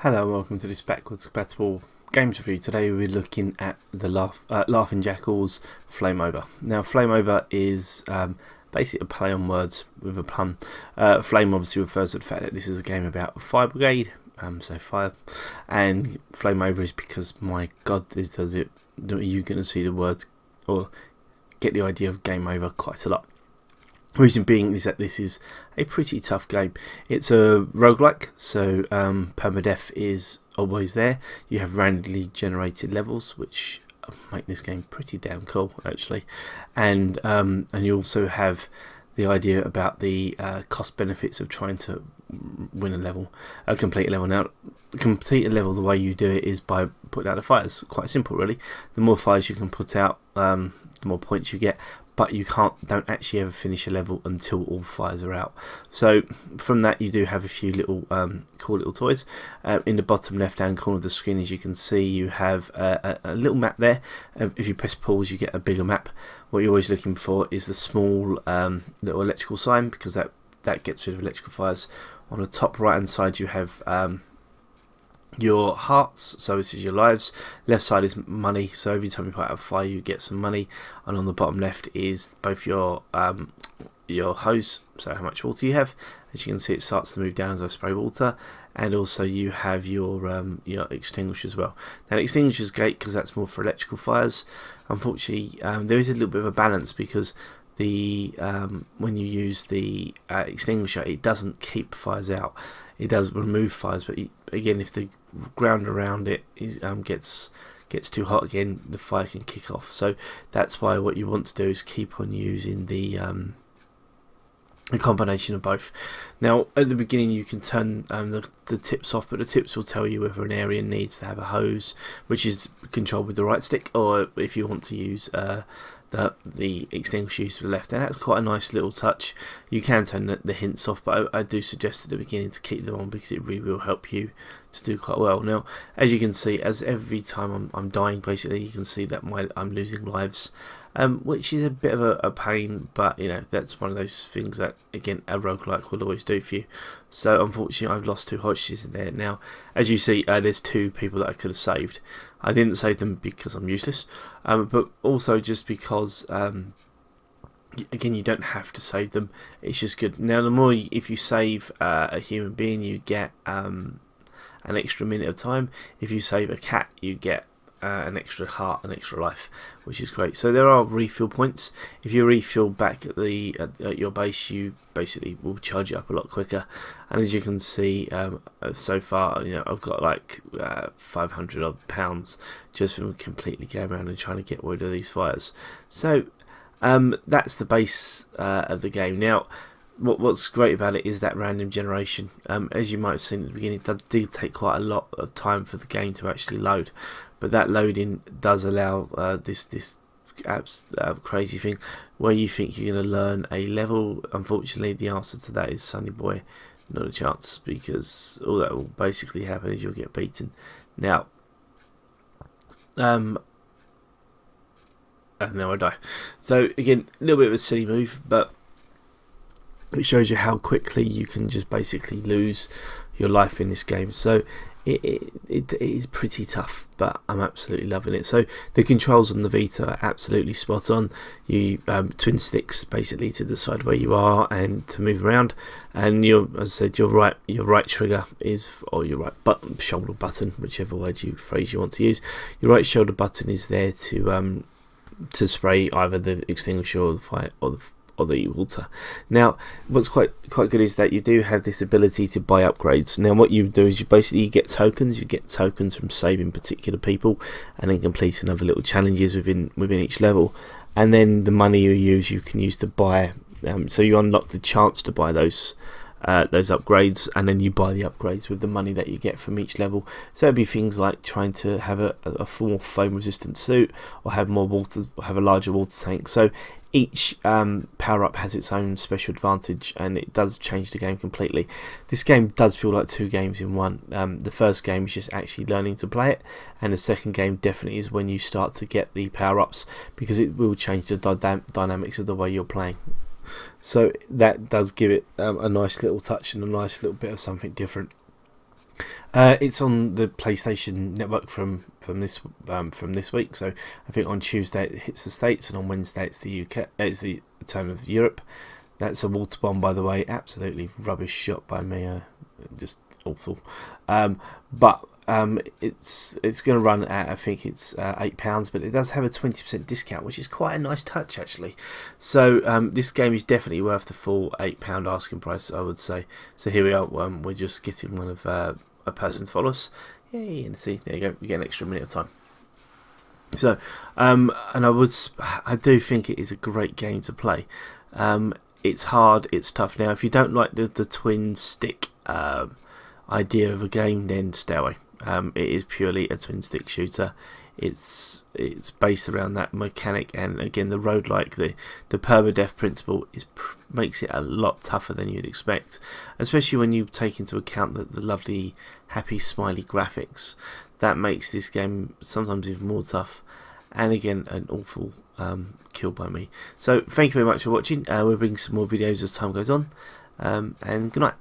Hello and welcome to this backwards compatible games review. Today we're looking at the Laughing Jackal's Flame Over. Now Flame Over is basically a play on words with a pun. Flame obviously refers to the fact that this is a game about fire brigade, so fire, and Flame Over is because, my god, this does it. You're going to see the words or get the idea of game over quite a lot. Reason being is that this is a pretty tough game. It's a roguelike, so permadeath is always there. You have randomly generated levels, which make this game pretty damn cool, actually. And you also have the idea about the cost benefits of trying to win a level, complete a level. Now, complete a level, the way you do it is by putting out the fires. Quite simple, really. The more fires you can put out, the more points you get. But you don't actually ever finish a level until all fires are out. So from that, you do have a few little cool little toys. In the bottom left hand corner of the screen, as you can see, you have a little map there. If you press pause, you get a bigger map. What you're always looking for is the small little electrical sign, because that gets rid of electrical fires. On the top right hand side, you have your hearts, so this is your lives. Left side is money, so every time you put out a fire you get some money. And on the bottom left is both your hose, so how much water you have. As you can see, it starts to move down as I spray water, and also you have your extinguisher as well. Now the extinguisher is great because that's more for electrical fires. Unfortunately, there is a little bit of a balance, because the when you use the extinguisher, it doesn't keep fires out. It does remove fires, but again, if the ground around it gets too hot again, the fire can kick off. So that's why what you want to do is keep on using a combination of both. Now at the beginning you can turn the tips off, but the tips will tell you whether an area needs to have a hose, which is controlled with the right stick, or if you want to use the extinguisher used with the left, and that's quite a nice little touch. You can turn the hints off, but I do suggest at the beginning to keep them on, because it really will help you to do quite well. Now, as you can see, as every time I'm dying, basically, you can see that I'm losing lives, which is a bit of a pain, but that's one of those things that, again, a roguelike will always do for you. So unfortunately, I've lost 2 hostages in there. Now, as you see, there's 2 people that I could have saved. I didn't save them because I'm useless, but also just because, again, you don't have to save them. It's just good. Now, the more if you save a human being, you get an extra minute of time. If you save a cat, you get an extra heart, an extra life, which is great. So there are refill points. If you refill back at your base, you basically will charge it up a lot quicker. And as you can see, so far, I've got like 500 odd pounds just from completely going around and trying to get rid of these fires. So that's the base of the game. Now, what's great about it is that random generation. As you might have seen at the beginning, it did take quite a lot of time for the game to actually load, but that loading does allow this crazy thing where you think you're going to learn a level. Unfortunately, the answer to that is Sunny Boy, not a chance, because all that will basically happen is you'll get beaten. Now, and now I die. So again, a little bit of a silly move, but it shows you how quickly you can just basically lose your life in this game. So it is pretty tough, but I'm absolutely loving it. So the controls on the Vita are absolutely spot on. You twin sticks basically to decide where you are and to move around, and as I said, your right trigger is, or your right shoulder button, whichever phrase you want to use. Your right shoulder button is there to spray either the extinguisher or the fire or the water. Now, what's quite good is that you do have this ability to buy upgrades. Now, what you do is you basically get tokens. You get tokens from saving particular people and then completing other little challenges within each level. And then the money you can use to buy. So you unlock the chance to buy those upgrades, and then you buy the upgrades with the money that you get from each level. So it'd be things like trying to have a more foam resistant suit, or have more water, or have a larger water tank. So each power up has its own special advantage, and it does change the game completely. This game does feel like 2 games in one. The first game is just actually learning to play it, and the second game definitely is when you start to get the power ups, because it will change the dynamics of the way you're playing. So that does give it a nice little touch and a nice little bit of something different. It's on the PlayStation Network from this week. So I think on Tuesday it hits the States, and on Wednesday it's the UK. It's the turn of Europe. That's a water bomb, by the way. Absolutely rubbish shot by me. Just awful. But it's going to run at, I think it's £8, but it does have a 20% discount, which is quite a nice touch actually. So this game is definitely worth the full £8 asking price, I would say. So here we are. We're just getting one of a person to follow us. Yay! And see, there you go. We get an extra minute of time. So, and I do think it is a great game to play. It's hard, it's tough. Now, if you don't like the twin stick idea of a game, then stay away. It is purely a twin stick shooter. It's based around that mechanic, and again the roguelike, the permadeath principle makes it a lot tougher than you'd expect, especially when you take into account the lovely happy smiley graphics. That makes this game sometimes even more tough, and again an awful kill by me. So thank you very much for watching. We'll bring some more videos as time goes on, and good night.